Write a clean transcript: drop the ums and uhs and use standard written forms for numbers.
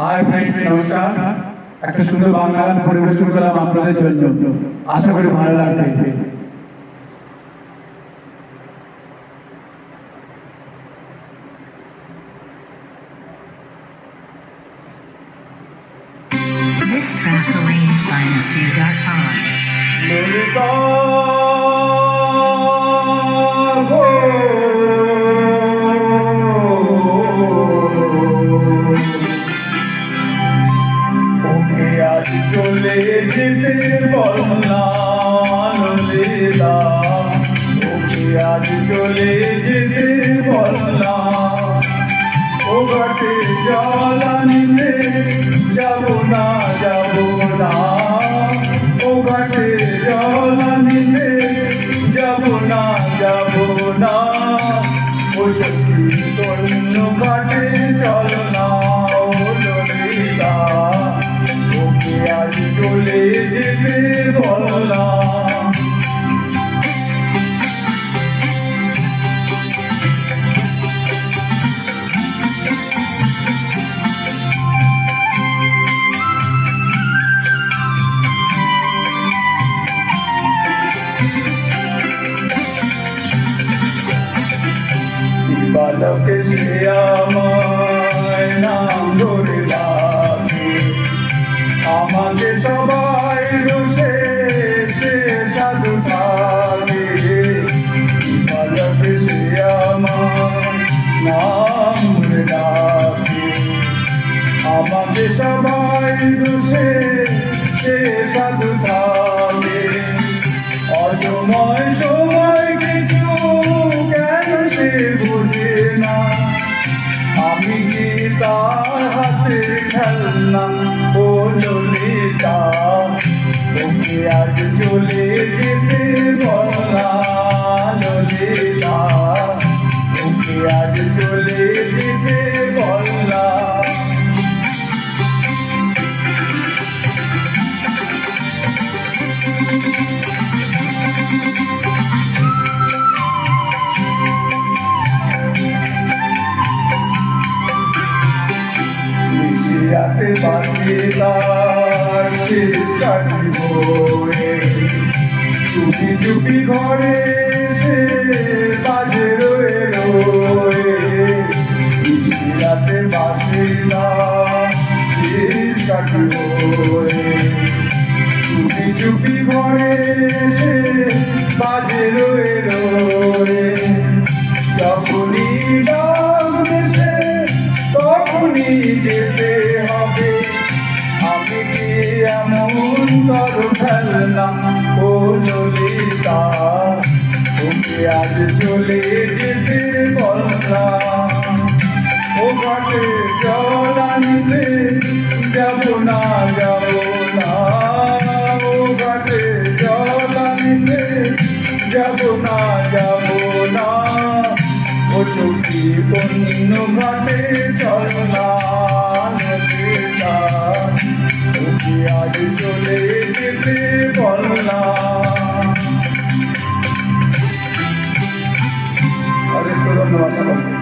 Hi friends, নমস্কার। একটা সুন্দর বাংলা গান পরিবেশন করলাম আপনাদের জন্য। আশা করি ভালো লাগবে। This track arranged by Nasir.com. Lalita ওকে আজ চলে যেতে বলনা, ললিতা ওকে আজ চলে যেতে বলনা। ও ঘাটে জল আনিতে যাব না, যাব না। ও ঘাটে জল আনিতে যাব না, যাব না। ও সখী অন্য ঘাটে চল না, ও ললিতা ওকে আজ চলে যেতে বললাম। বালক সে আমায় নাম ধরে ডাকে, আমাকে সবাই দোষে সে সাধু থাকে। বালক সে আমায় নাম ধরে ডাকে, আমাকে সবাই দোষে সে সাধু থাকে। অসময় সময় কিছু কেন সে বোঝে না, আমি কি তার হাতে খেলনা, ও ললিতা ওকে আজ চলে যেতে বলা। ললিতা ওকে আজ চলে যেতে বলা। রাতে বাসে তার শীত কাটিব, চুপি চুপি ঘরে সে বাজে রয়ে রয়ে। রাতে বাসে তার শীত কাটিব, চুপি চুপি ঘরে সে বাজে রয়ে রয়ে। যখনই ডাকবে সে তখনই যেতে হবে, আমি কি এমন কর ফেললাম, ও ললিতা ওকে আজ চলে যেতে বললাম। ও ঘাটে জল আনিতে যাব না, যাব না। ও ঘাটে জল আনিতে যাব না, যাব না। ও সখী অন্য ঘাটে চল না, ললিতা ওকে আজ চলে যেতে বললাম। অজস্র ধন্যবাদ।